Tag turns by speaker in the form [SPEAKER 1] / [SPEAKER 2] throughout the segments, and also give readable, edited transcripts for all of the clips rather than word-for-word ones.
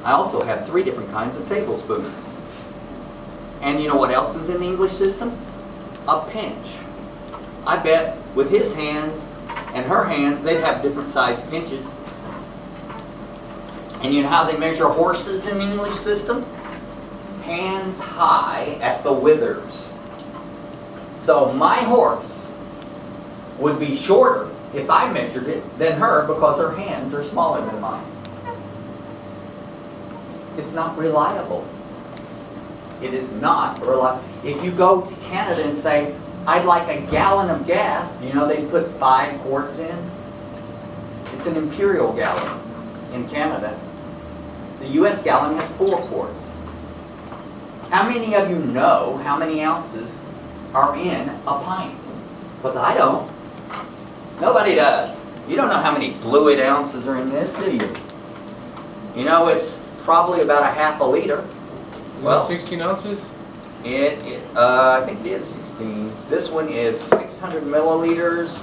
[SPEAKER 1] I also have 3 different kinds of tablespoons. And you know what else is in the English system? A pinch. I bet with his hands and her hands, they'd have different size pinches. And you know how they measure horses in the English system? Hands high at the withers. So my horse would be shorter if I measured it than her because her hands are smaller than mine. It's not reliable. It is not reliable. If you go to Canada and say, I'd like a gallon of gas, you know they put 5 quarts in? It's an imperial gallon in Canada. The U.S. gallon has 4 quarts. How many of you know how many ounces are in a pint? Because I don't. Nobody does. You don't know how many fluid ounces are in this, do you? You know it's probably about a half a liter.
[SPEAKER 2] Well, 16 ounces?
[SPEAKER 1] I think it is 16. This one is 600 milliliters,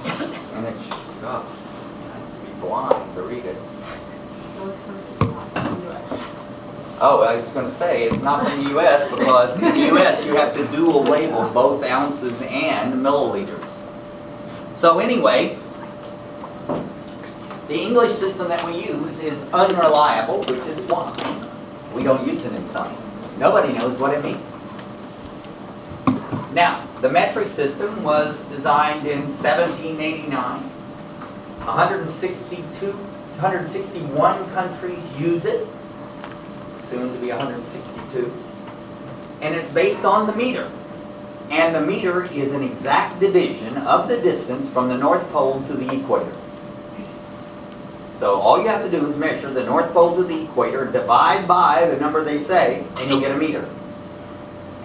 [SPEAKER 1] and it's, oh, you have to be blind to read it. Oh, I was going to say, it's not from the U.S. because in the U.S. you have to dual label both ounces and milliliters. So anyway, the English system that we use is unreliable, which is why we don't use it in science. Nobody knows what it means. Now, the metric system was designed in 1789. 161 countries use it, soon to be 162. And it's based on the meter. And the meter is an exact division of the distance from the North Pole to the equator. So all you have to do is measure the North Pole to the equator, divide by the number they say, and you'll get a meter.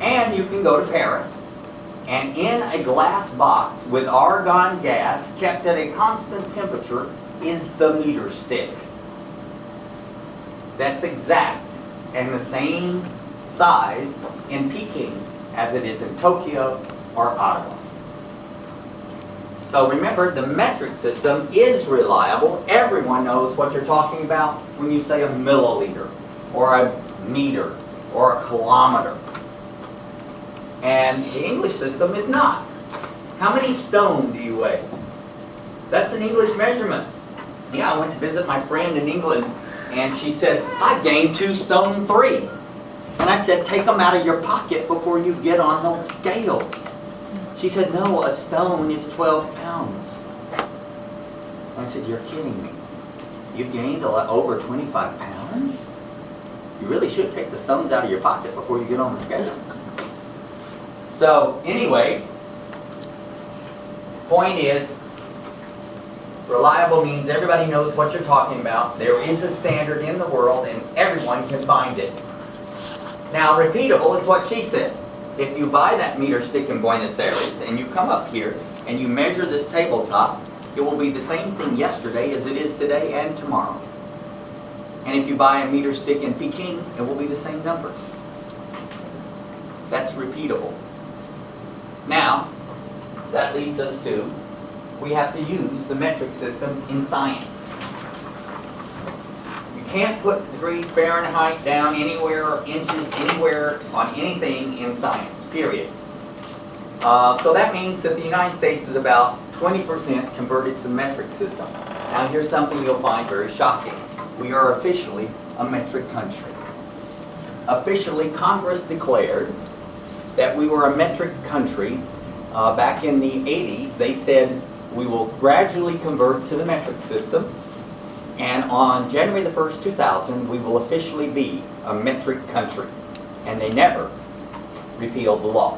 [SPEAKER 1] And you can go to Paris, and in a glass box with argon gas kept at a constant temperature is the meter stick. That's exact and the same size in Peking as it is in Tokyo or Ottawa. So remember, the metric system is reliable. Everyone knows what you're talking about when you say a milliliter, or a meter, or a kilometer. And the English system is not. How many stone do you weigh? That's an English measurement. Yeah, I went to visit my friend in England, and she said, I gained 2 stone 3. And I said, take them out of your pocket before you get on the scales. She said, no, a stone is 12 pounds. I said, you're kidding me. You gained over 25 pounds? You really should take the stones out of your pocket before you get on the scale. So, anyway, point is, reliable means everybody knows what you're talking about. There is a standard in the world and everyone can find it. Now, repeatable is what she said. If you buy that meter stick in Buenos Aires and you come up here and you measure this tabletop, it will be the same thing yesterday as it is today and tomorrow. And if you buy a meter stick in Peking, it will be the same number. That's repeatable. Now, that leads us to, we have to use the metric system in science. You can't put degrees Fahrenheit down anywhere, or inches anywhere on anything in science, period. So that means that the United States is about 20% converted to the metric system. Now here's something you'll find very shocking. We are officially a metric country. Officially, Congress declared that we were a metric country. Back in the 80s, they said we will gradually convert to the metric system. And on January the 1st, 2000, we will officially be a metric country. And they never repealed the law.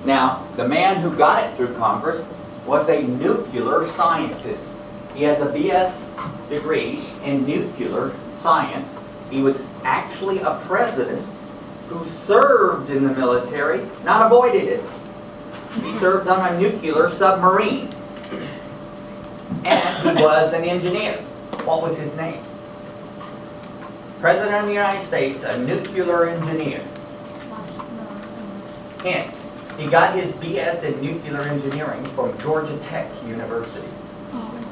[SPEAKER 1] Now, the man who got it through Congress was a nuclear scientist. He has a BS degree in nuclear science. He was actually a president who served in the military, not avoided it. He served on a nuclear submarine. And he was an engineer. What was his name? President of the United States, a nuclear engineer. Hint. He got his BS in nuclear engineering from Georgia Tech University.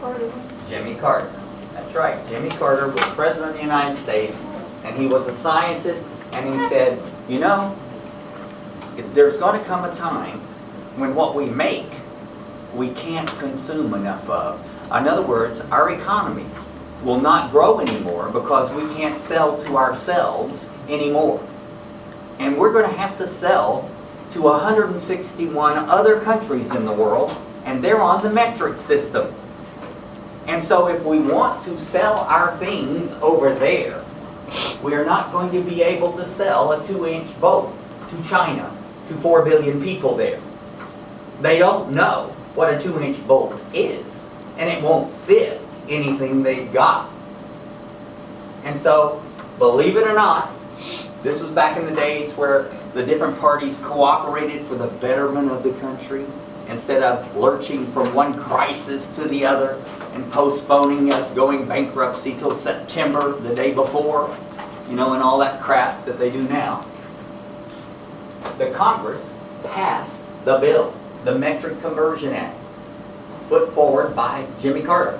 [SPEAKER 3] Carter.
[SPEAKER 1] Jimmy Carter. That's right. Jimmy Carter was President of the United States and he was a scientist, and he said, you know, there's going to come a time when what we make, we can't consume enough of. In other words, our economy will not grow anymore because we can't sell to ourselves anymore. And we're going to have to sell to 161 other countries in the world, and they're on the metric system. And so if we want to sell our things over there, we are not going to be able to sell a 2-inch boat to China, to 4 billion people there. They don't know what a 2-inch bolt is, and it won't fit anything they've got. And so, believe it or not, this was back in the days where the different parties cooperated for the betterment of the country instead of lurching from one crisis to the other and postponing us going bankruptcy till September the day before, you know, and all that crap that they do now. The Congress passed the bill, the Metric Conversion Act, put forward by Jimmy Carter.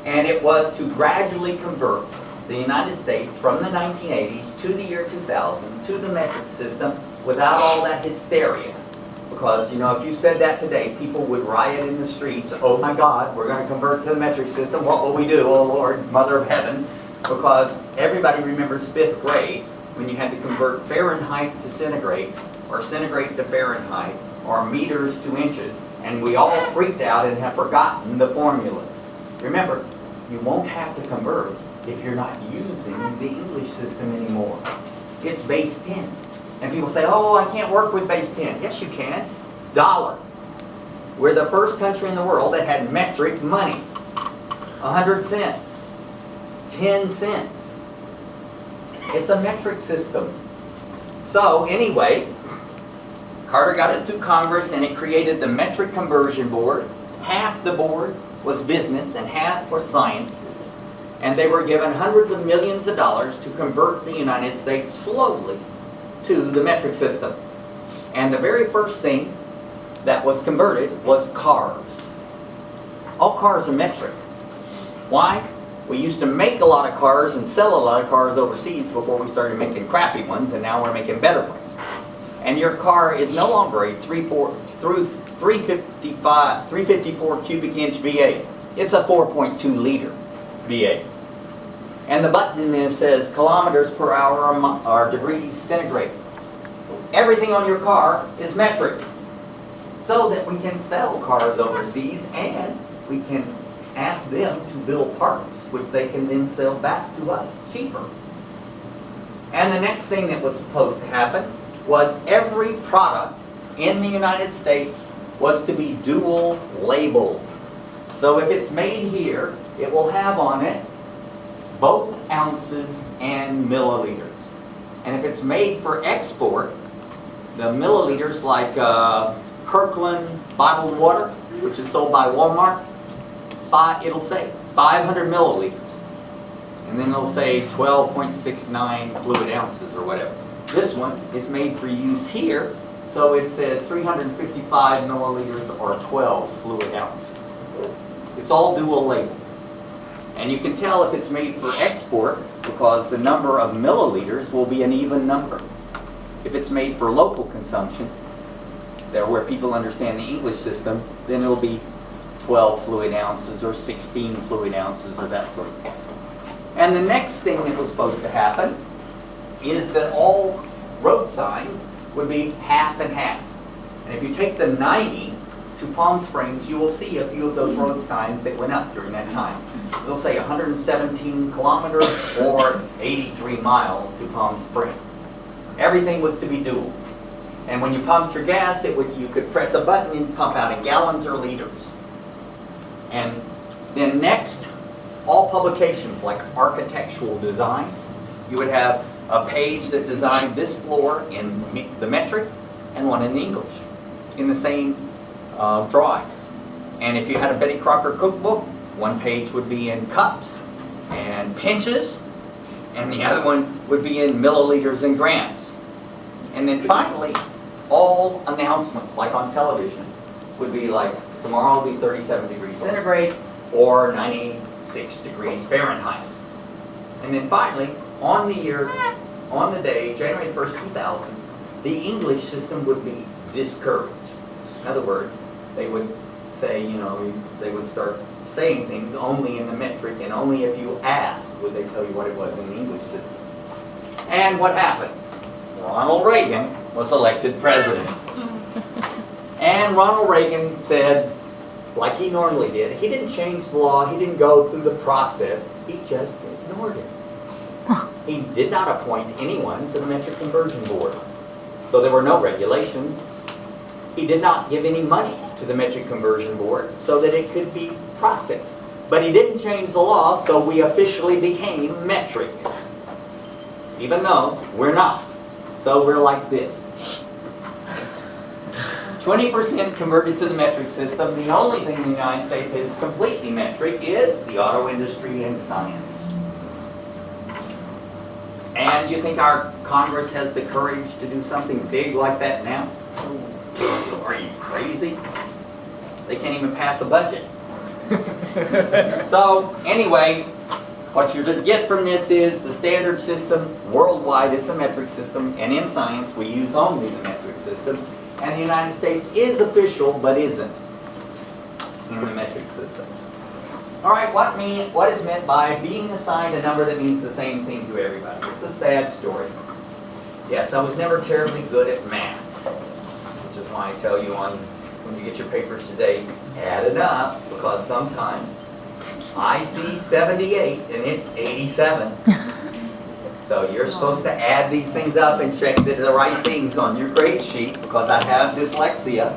[SPEAKER 1] And it was to gradually convert the United States from the 1980s to the year 2000 to the metric system without all that hysteria. Because, you know, if you said that today, people would riot in the streets. Oh my God, we're going to convert to the metric system. What will we do? Oh Lord, Mother of Heaven. Because everybody remembers 5th grade when you had to convert Fahrenheit to centigrade, or centigrade to Fahrenheit, or meters to inches. And we all freaked out and have forgotten the formulas. Remember, you won't have to convert if you're not using the English system anymore. It's base 10. And people say, oh, I can't work with base 10. Yes, you can. Dollar. We're the first country in the world that had metric money. 100 cents. 10 cents. It's a metric system. So, anyway, Carter got it through Congress and it created the Metric Conversion Board. Half the board was business and half was sciences. And they were given hundreds of millions of dollars to convert the United States slowly to the metric system. And the very first thing that was converted was cars. All cars are metric. Why? We used to make a lot of cars and sell a lot of cars overseas before we started making crappy ones, and now we're making better ones. And your car is no longer a 354 cubic inch V8. It's a 4.2 liter V8. And the button there says kilometers per hour or degrees centigrade. Everything on your car is metric. So that we can sell cars overseas and we can ask them to build parts which they can then sell back to us cheaper. And the next thing that was supposed to happen was every product in the United States was to be dual labeled. So if it's made here, it will have on it both ounces and milliliters. And if it's made for export, the milliliters, like Kirkland bottled water, which is sold by Walmart, it'll say 500 milliliters. And then it'll say 12.69 fluid ounces or whatever. This one is made for use here, so it says 355 milliliters or 12 fluid ounces. It's all dual labeled. And you can tell if it's made for export because the number of milliliters will be an even number. If it's made for local consumption, there where people understand the English system, then it'll be 12 fluid ounces or 16 fluid ounces or that sort of thing. And the next thing that was supposed to happen is that all road signs would be half and half. And if you take the 90 to Palm Springs, you will see a few of those road signs that went up during that time. It'll say 117 kilometers or 83 miles to Palm Springs. Everything was to be dual. And when you pumped your gas, you could press a button and pump out in gallons or liters. And then next, all publications like architectural designs, you would have a page that designed this floor in the metric and one in English in the same drawings. And if you had a Betty Crocker cookbook, one page would be in cups and pinches, and the other one would be in milliliters and grams. And then finally, all announcements, like on television, would be like, tomorrow will be 37 degrees centigrade or 96 degrees Fahrenheit. And then finally, on the day, January 1st, 2000, the English system would be discouraged. In other words, they would say, they would start saying things only in the metric, and only if you asked would they tell you what it was in the English system. And what happened? Ronald Reagan was elected president. And Ronald Reagan said, like he normally did, he didn't change the law, he didn't go through the process, he just ignored it. He did not appoint anyone to the Metric Conversion Board. So there were no regulations. He did not give any money to the Metric Conversion Board so that it could be processed. But he didn't change the law, so we officially became metric. Even though we're not. So we're like this. 20% converted to the metric system. The only thing in the United States that is completely metric is the auto industry and science. And you think our Congress has the courage to do something big like that now? Are you crazy? They can't even pass a budget. So anyway, what you're going to get from this is the standard system worldwide is the metric system, and in science we use only the metric system. And the United States is official, but isn't in the metric system. All right, what is meant by being assigned a number that means the same thing to everybody? It's a sad story. Yes, I was never terribly good at math, which is why I tell you when you get your papers today, add it up, because sometimes I see 78 and it's 87. So you're supposed to add these things up and check that they're the right things on your grade sheet, because I have dyslexia.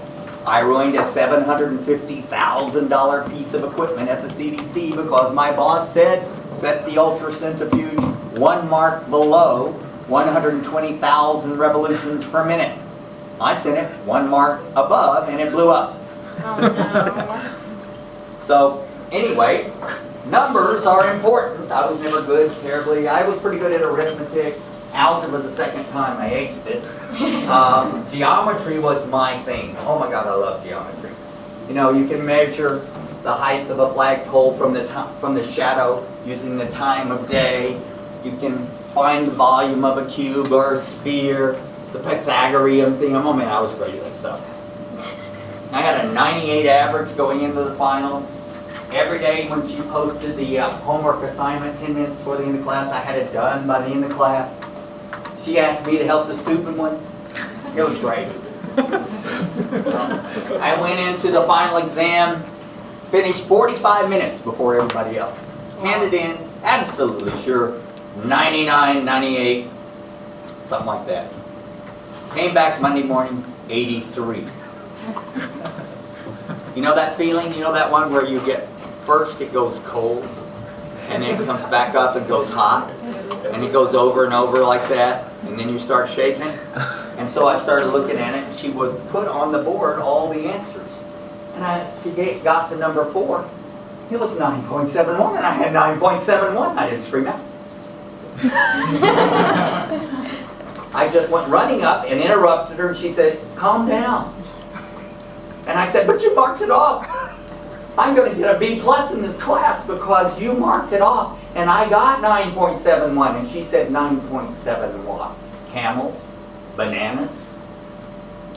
[SPEAKER 1] I ruined a $750,000 piece of equipment at the CDC because my boss said, set the ultracentrifuge 1 mark below 120,000 revolutions per minute. I sent it 1 mark above and it blew up.
[SPEAKER 3] Oh no.
[SPEAKER 1] So anyway, numbers are important. I was never good, terribly. I was pretty good at arithmetic. Algebra the second time I aced it. Geometry was my thing. Oh my God, I love geometry. You can measure the height of a flagpole from the shadow using the time of day. You can find the volume of a cube or a sphere, the Pythagorean thing. Oh man, I was great at that stuff. I had a 98 average going into the final. Every day when she posted the homework assignment 10 minutes before the end of class, I had it done by the end of class. She asked me to help the stupid ones. It was great. I went into the final exam, finished 45 minutes before everybody else. Handed in, absolutely sure, 99, 98, something like that. Came back Monday morning, 83. You know that feeling? You know that one where you get, first it goes cold, and then it comes back up and goes hot, and it goes over and over like that, and then you start shaking? And so I started looking at it, and she would put on the board all the answers. And she got to number 4. It was 9.71, and I had 9.71. I didn't scream out. I just went running up and interrupted her, and she said, calm down. And I said, but you marked it off. I'm going to get a B+ in this class because you marked it off. And I got 9.71. And she said 9.71. Camels, bananas.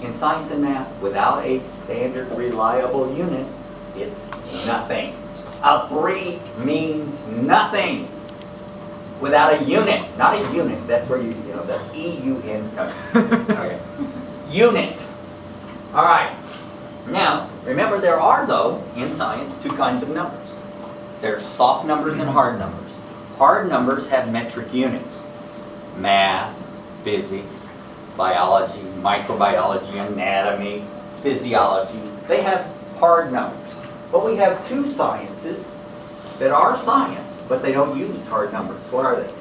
[SPEAKER 1] In science and math, without a standard reliable unit, it's nothing. A 3 means nothing. Without a unit, not a unit, that's where that's E-U-N. No. Okay. Unit. All right. Now, remember there are, though, in science, 2 kinds of numbers. There's soft numbers and hard numbers. Hard numbers have metric units. Math, physics, biology, microbiology, anatomy, physiology. They have hard numbers. But we have 2 sciences that are science, but they don't use hard numbers. What are they?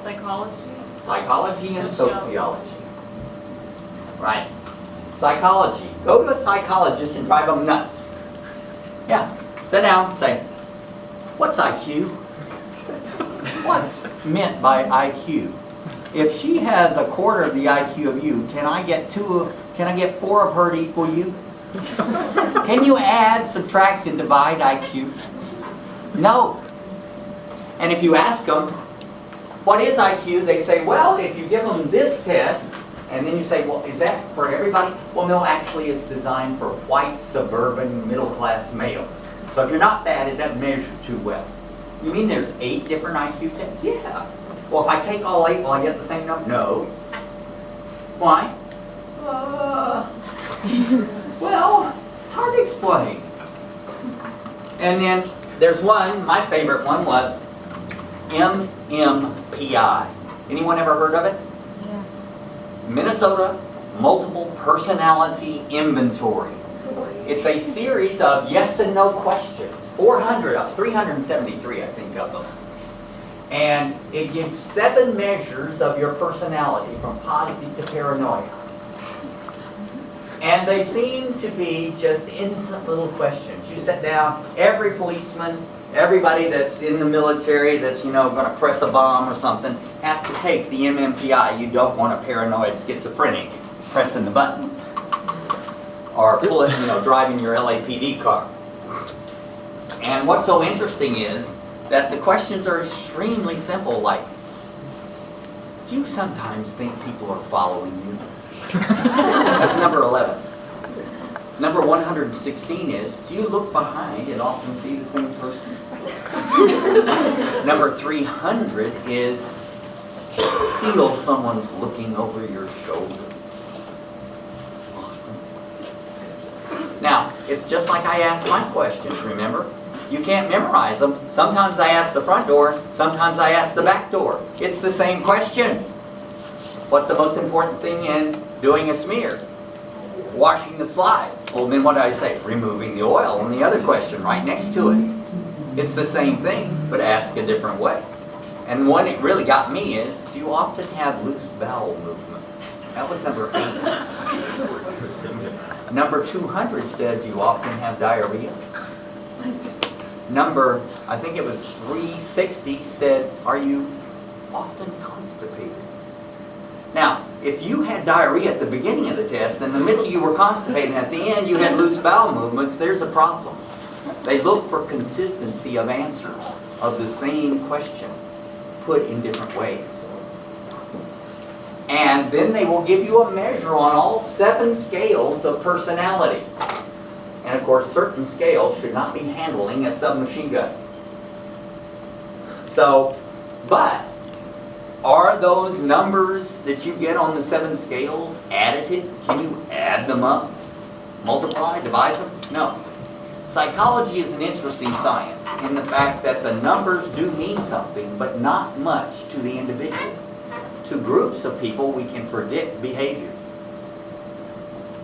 [SPEAKER 3] Psychology.
[SPEAKER 1] Psychology and sociology. Right. Psychology. Go to a psychologist and drive them nuts. Yeah. Sit down and say, what's IQ? What's meant by IQ? If she has a quarter of the IQ of you, can I get 4 of her to equal you? Can you add, subtract, and divide IQ? No. And if you ask them, what is IQ? They say, well, if you give them this test, and then you say, well, is that for everybody? Well, no, actually it's designed for white, suburban, middle-class males. So if you're not that, it doesn't measure too well. You mean there's 8 different IQ tests? Yeah. Well, if I take all 8, will I get the same number? No. Why? Well, it's hard to explain. And then there's one, my favorite one was MMPI. Anyone ever heard of it?
[SPEAKER 3] Yeah.
[SPEAKER 1] Minnesota Multiple Personality Inventory. It's a series of yes and no questions. 373 I think of them. And it gives 7 measures of your personality from positive to paranoia. And they seem to be just innocent little questions. You sit down, every policeman, everybody that's in the military that's, going to press a bomb or something, has to take the MMPI. You don't want a paranoid schizophrenic pressing the button. Or pulling, driving your LAPD car. And what's so interesting is that the questions are extremely simple, like, do you sometimes think people are following you? That's number 11. Number 116 is, do you look behind and often see the same person? Number 300 is, do you feel someone's looking over your shoulder? Now, it's just like I ask my questions, remember? You can't memorize them. Sometimes I ask the front door, sometimes I ask the back door. It's the same question. What's the most important thing in doing a smear? Washing the slide. Well, then what do I say? Removing the oil on the other question right next to it. It's the same thing, but ask a different way. And one that really got me is, do you often have loose bowel movements? That was number 8. Number 200 said, do you often have diarrhea? Number, I think it was 360 said, are you often constipated? Now, if you had diarrhea at the beginning of the test, in the middle you were constipated, and at the end you had loose bowel movements, there's a problem. They look for consistency of answers of the same question put in different ways. And then they will give you a measure on all 7 scales of personality. And of course, certain scales should not be handling a submachine gun. So, but, are those numbers that you get on the 7 scales additive? Can you add them up? Multiply? Divide them? No. Psychology is an interesting science in the fact that the numbers do mean something, but not much to the individual. To groups of people, we can predict behavior.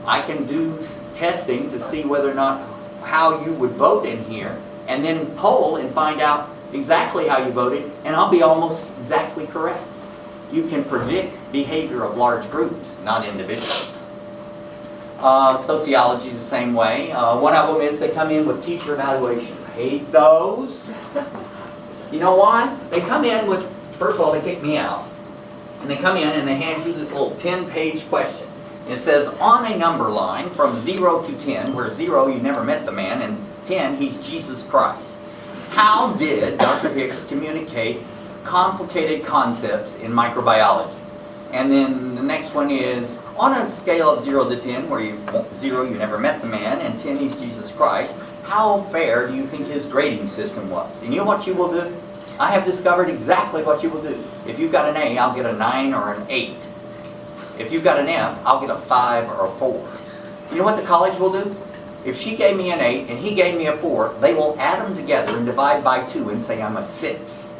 [SPEAKER 1] I can do testing to see whether or not how you would vote in here, and then poll and find out exactly how you voted, and I'll be almost exactly correct. You can predict behavior of large groups, not individuals. Sociology is the same way. One of them is they come in with teacher evaluations. Hate those. You know why? They come in with, first of all, they kick me out. And they come in and they hand you this little 10-page question. It says, on a number line from 0 to 10, where 0, you never met the man, and 10, he's Jesus Christ. How did Dr. Hicks communicate complicated concepts in microbiology? And then the next one is, on a scale of 0 to 10, where 0, you never met the man, and 10, he's Jesus Christ, how fair do you think his grading system was? And you know what you will do? I have discovered exactly what you will do. If you've got an A, I'll get a 9 or an 8. If you've got an F, I'll get a 5 or a 4. You know what the college will do? If she gave me an 8 and he gave me a 4, they will add them together and divide by 2 and say I'm a 6.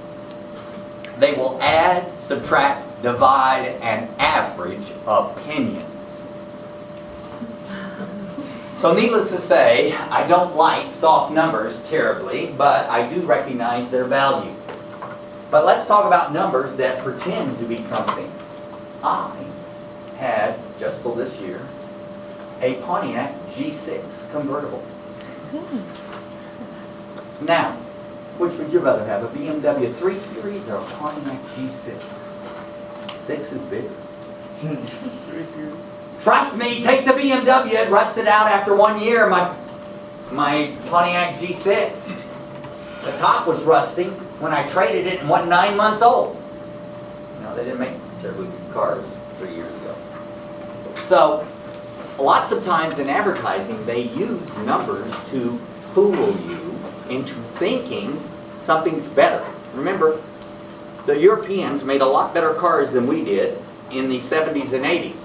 [SPEAKER 1] They will add, subtract, divide, and average opinions. So needless to say, I don't like soft numbers terribly, but I do recognize their value. But let's talk about numbers that pretend to be something. I had, just till this year, a Pontiac G6 convertible. Now, which would you rather have, a BMW 3 Series or a Pontiac G6? 6 is bigger. Trust me, take the BMW. It rusted out after 1 year, my Pontiac G6. The top was rusting when I traded it and wasn't 9 months old. No, they didn't make terribly good cars 3 years ago. So, lots of times in advertising, they use numbers to fool you into thinking something's better. Remember, the Europeans made a lot better cars than we did in the 70s and 80s.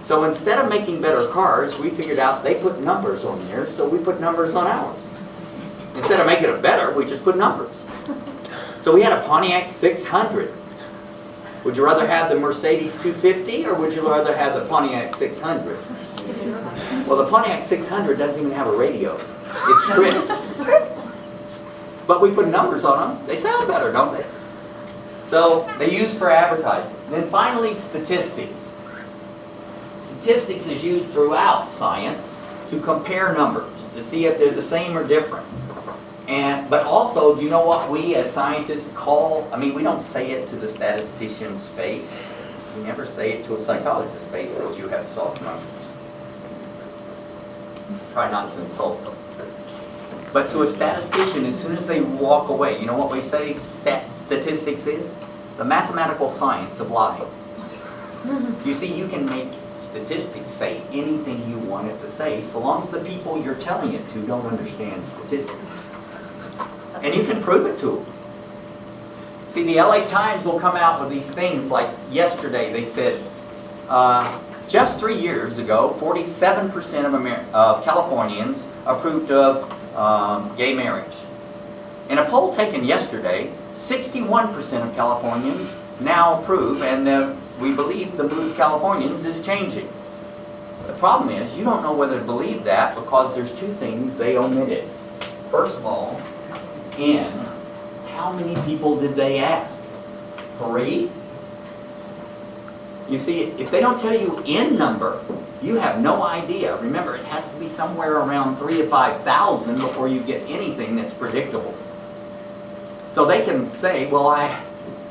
[SPEAKER 1] So instead of making better cars, we figured out they put numbers on theirs, so we put numbers on ours. Instead of making it better, we just put numbers. So we had a Pontiac 600. Would you rather have the Mercedes 250 or would you rather have the Pontiac 600? Well, the Pontiac 600 doesn't even have a radio. It's stripped. But we put numbers on them. They sound better, don't they? So they use for advertising. Then finally, statistics. Statistics is used throughout science to compare numbers, to see if they're the same or different. But also, do you know what we as scientists call, we don't say it to the statistician's face. We never say it to a psychologist's face that you have soft numbers. Try not to insult them. But to a statistician, as soon as they walk away, you know what we say statistics is? The mathematical science of lying. You see, you can make statistics say anything you want it to say, so long as the people you're telling it to don't understand statistics. And you can prove it to them. See, the LA Times will come out with these things like yesterday they said, just 3 years ago, 47% of Californians approved of gay marriage. In a poll taken yesterday, 61% of Californians now approve, and we believe the mood of Californians is changing. The problem is, you don't know whether to believe that because there's two things they omitted. First of all, how many people did they ask? 3? You see, if they don't tell you in number, you have no idea. Remember, it has to be somewhere around 3,000 to 5,000 before you get anything that's predictable. So they can say, well,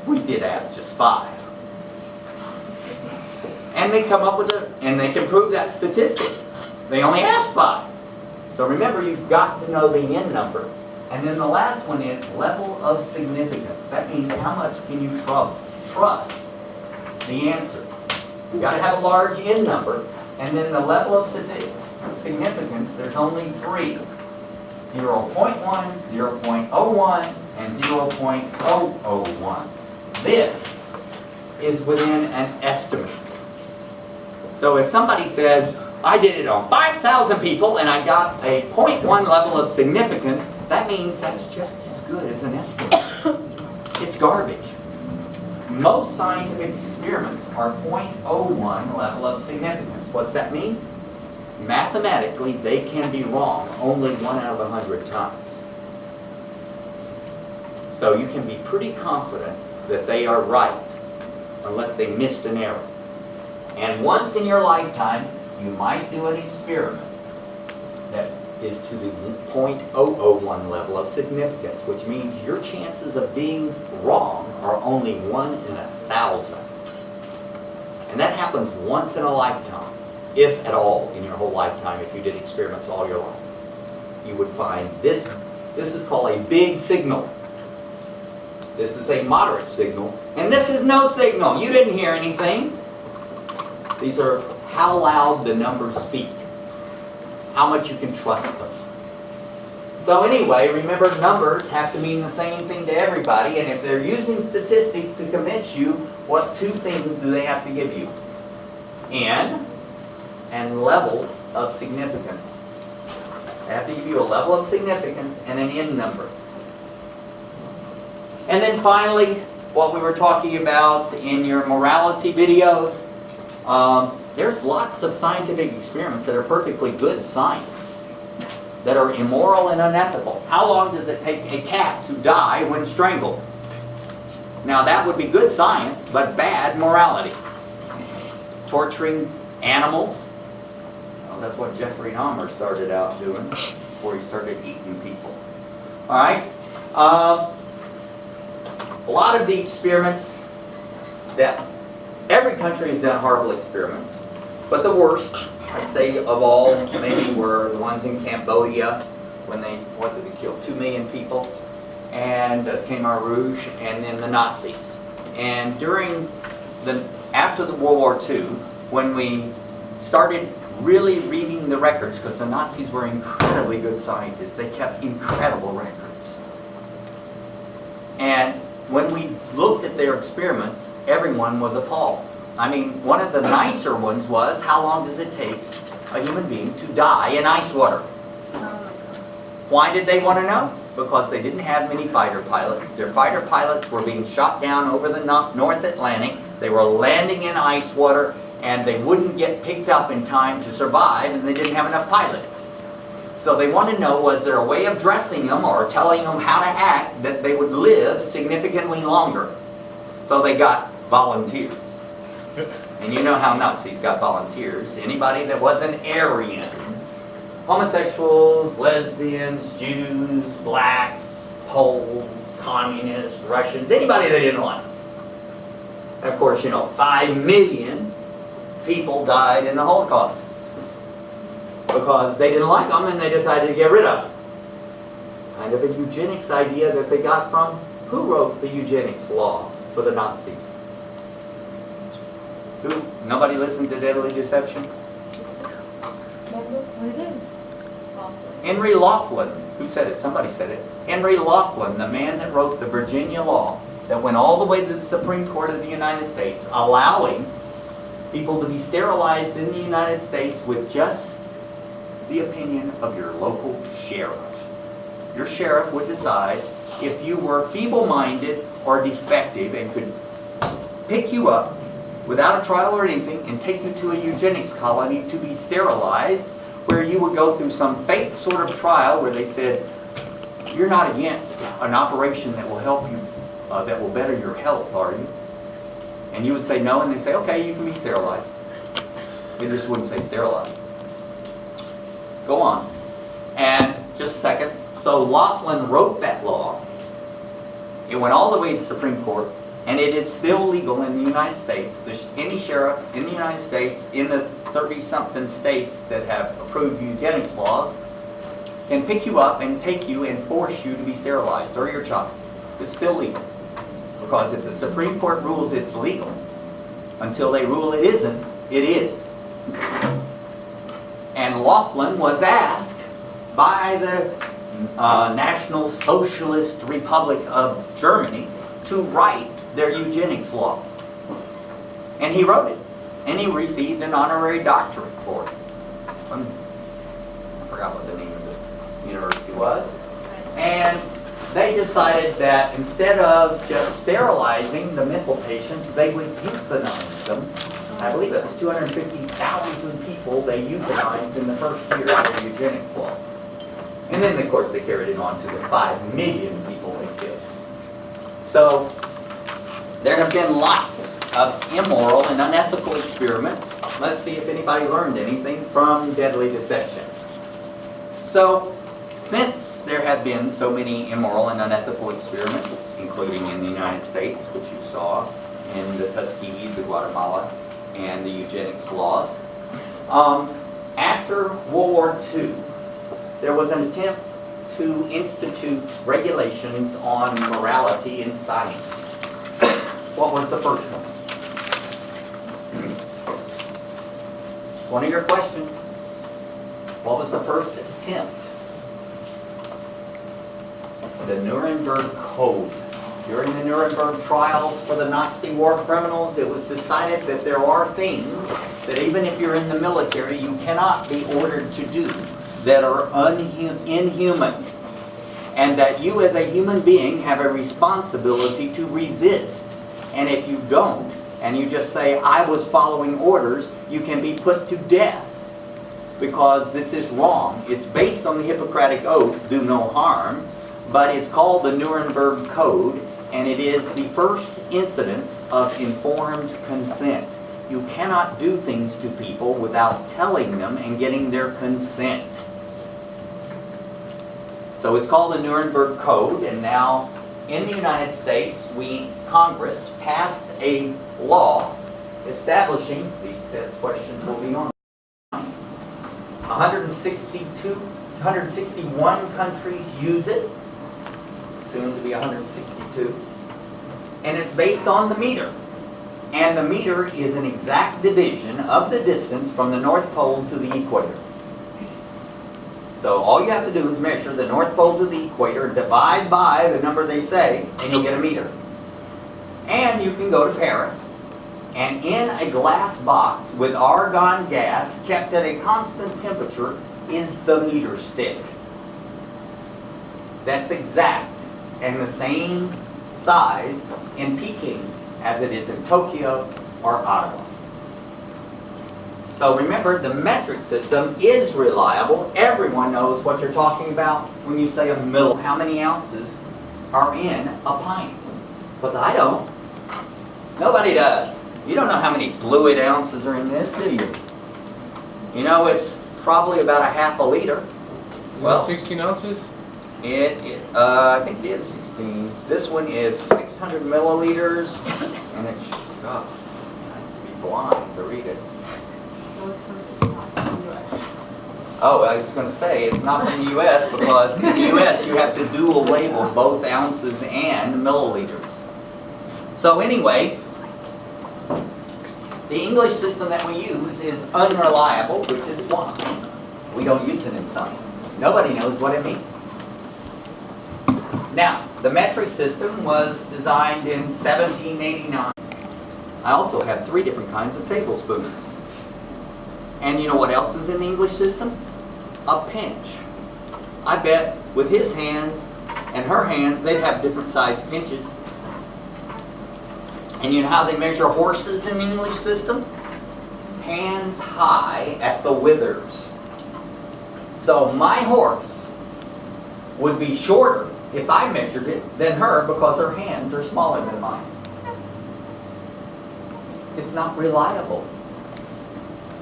[SPEAKER 1] we did ask just 5. And they come up with and they can prove that statistic. They only asked 5. So remember, you've got to know the in number. And then the last one is level of significance. That means how much can you trust the answer. You've got to have a large in number. And then the level of significance, there's only 3. 0.1, 0.01, and 0.001. This is within an estimate. So if somebody says, I did it on 5,000 people and I got a 0.1 level of significance, that means that's just as good as an estimate. It's garbage. Most scientific experiments are 0.01 level of significance. What's that mean? Mathematically, they can be wrong only 1 out of 100 times. So you can be pretty confident that they are right, unless they missed an error. And once in your lifetime, you might do an experiment that is to the 0.001 level of significance, which means your chances of being wrong are only 1 in 1,000. And that happens once in a lifetime, if at all in your whole lifetime, if you did experiments all your life. You would find this is called a big signal. This is a moderate signal. And this is no signal. You didn't hear anything. These are how loud the numbers speak. How much you can trust them. So anyway, remember, numbers have to mean the same thing to everybody, and if they're using statistics to convince you, what 2 things do they have to give you? In and levels of significance. They have to give you a level of significance and an in number. And then finally, what we were talking about in your morality videos, there's lots of scientific experiments that are perfectly good science, that are immoral and unethical. How long does it take a cat to die when strangled? Now that would be good science, but bad morality. Torturing animals. Well, that's what Jeffrey Dahmer started out doing before he started eating people. Alright? A lot of the experiments that every country has done horrible experiments. But the worst, I'd say, of all, maybe were the ones in Cambodia when what did they kill? 2 million people. and Khmer Rouge, and then the Nazis. And after the World War II, when we started really reading the records, because the Nazis were incredibly good scientists, they kept incredible records. And when we looked at their experiments, everyone was appalled. I mean, one of the nicer ones was, how long does it take a human being to die in ice water? Why did they want to know? Because they didn't have many fighter pilots. Their fighter pilots were being shot down over the North Atlantic. They were landing in ice water, and they wouldn't get picked up in time to survive, and they didn't have enough pilots. So they wanted to know, was there a way of dressing them or telling them how to act that they would live significantly longer? So they got volunteers. And you know how Nazis got volunteers. Anybody that was an Aryan. Homosexuals, lesbians, Jews, blacks, Poles, communists, Russians, anybody they didn't like. And of course, 5 million people died in the Holocaust because they didn't like them and they decided to get rid of them. Kind of a eugenics idea that they got from, who wrote the eugenics law for the Nazis? Who? Nobody listened to Deadly Deception? Henry Laughlin. Who said it? Somebody said it. Henry Laughlin, the man that wrote the Virginia law that went all the way to the Supreme Court of the United States, allowing people to be sterilized in the United States with just the opinion of your local sheriff. Your sheriff would decide if you were feeble-minded or defective and could pick you up without a trial or anything and take you to a eugenics colony to be sterilized, where you would go through some fake sort of trial where they said, you're not against an operation that will help you, that will better your health, are you? And you would say no, and they say, okay, you can be sterilized. They just wouldn't say sterilized. Go on. And just a second. So Laughlin wrote that law. It went all the way to the Supreme Court, and it is still legal in the United States. Any sheriff in the United States, in the 30-something states that have approved eugenics laws, can pick you up and take you and force you to be sterilized, or your child. It's still legal. Because if the Supreme Court rules it's legal, until they rule it isn't, it is. And Laughlin was asked by the National Socialist Republic of Germany to write their eugenics law. And he wrote it. And he received an honorary doctorate for it. I forgot what the name of the university was. And they decided that instead of just sterilizing the mental patients, they would euthanize them. I believe it was 250,000 people they euthanized in the first year of the eugenics law. And then, of course, they carried it on to the 5 million people they killed. So there have been lots of immoral and unethical experiments. Let's see if anybody learned anything from Deadly Deception. So, since there have been so many immoral and unethical experiments, including in the United States, which you saw, in the Tuskegee, the Guatemala, and the eugenics laws, after World War II, there was an attempt to institute regulations on morality in science. What was the first one? One of your questions. What was the first attempt? The Nuremberg Code. During the Nuremberg trials for the Nazi war criminals, it was decided that there are things that even if you're in the military, you cannot be ordered to do that are inhuman. And that you as a human being have a responsibility to resist. And if you don't, and you just say, I was following orders, you can be put to death. Because this is wrong. It's based on the Hippocratic Oath, do no harm, but it's called the Nuremberg Code, and it is the first incidence of informed consent. You cannot do things to people without telling them and getting their consent. So it's called the Nuremberg Code, and now in the United States, Congress passed a law establishing, these test questions will be on 161 countries use it. soon to be 162. And it's based on the meter. And the meter is an exact division of the distance from the North Pole to the equator. So all you have to do is measure the North Pole to the equator, divide by the number they say, and you'll get a meter. And you can go to Paris, and in a glass box with argon gas kept at a constant temperature is the meter stick. That's exact and the same size in Peking as it is in Tokyo or Ottawa. So remember, the metric system is reliable. Everyone knows what you're talking about when you say a mill. How many ounces are in a pint? Because I don't. Nobody does. You don't know how many fluid ounces are in this, do you? You know, it's probably about a half a liter.
[SPEAKER 2] Well, 16 ounces?
[SPEAKER 1] I think it is 16. This one is 600 milliliters, and it's, God, I have to be blind to read it. Oh, I was going to say, it's not from the U.S. because in the U.S. you have to dual label both ounces and milliliters. So anyway, the English system that we use is unreliable, which is why we don't use it in science. Nobody knows what it means. Now, the metric system was designed in 1789. I also have 3 different kinds of tablespoons. And you know what else is in the English system? A pinch. I bet with his hands and her hands, they'd have different size pinches. And you know how they measure horses in the English system? Hands high at the withers. So my horse would be shorter if I measured it than her because her hands are smaller than mine. It's not reliable.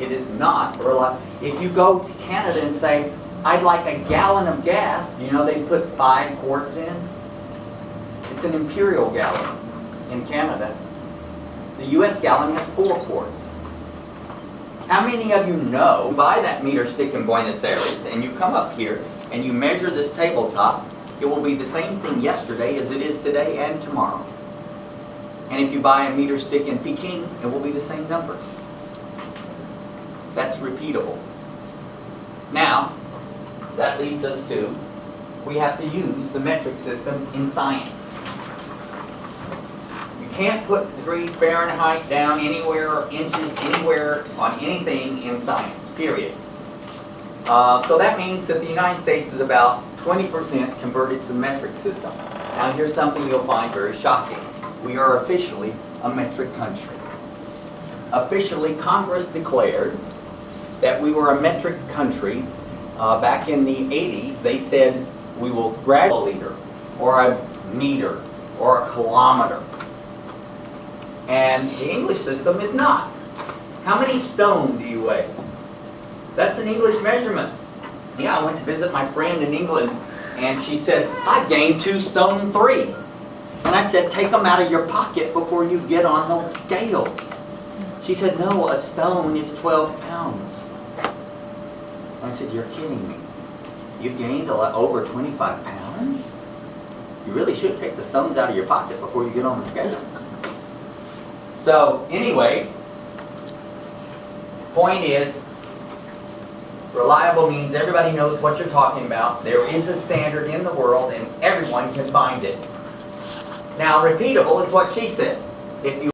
[SPEAKER 1] It is not reliable. If you go to Canada and say, I'd like a gallon of gas, you know they put 5 quarts in? It's an imperial gallon in Canada. The US gallon has 4 quarts. How many of you know, buy that meter stick in Buenos Aires and you come up here and you measure this tabletop, it will be the same thing yesterday as it is today and tomorrow. And if you buy a meter stick in Peking, it will be the same number. That's repeatable. Now, that leads us to, we have to use the metric system in science. You can't put degrees Fahrenheit down anywhere, or inches anywhere on anything in science, period. So that means that the United States is about 20% converted to the metric system. Now here's something you'll find very shocking. We are officially a metric country. Officially, Congress declared that we were a metric country. Back in the 80s, they said we will grab a liter, or a meter, or a kilometer. And the English system is not. How many stone do you weigh? That's an English measurement. Yeah, I went to visit my friend in England, and she said, I've gained 2 stone 3. And I said, take them out of your pocket before you get on the scales. She said, no, a stone is 12 pounds. I said, you're kidding me. You gained over 25 pounds? You really should take the stones out of your pocket before you get on the scale. So, anyway, point is, reliable means everybody knows what you're talking about. There is a standard in the world and everyone can find it. Now, repeatable is what she said. If you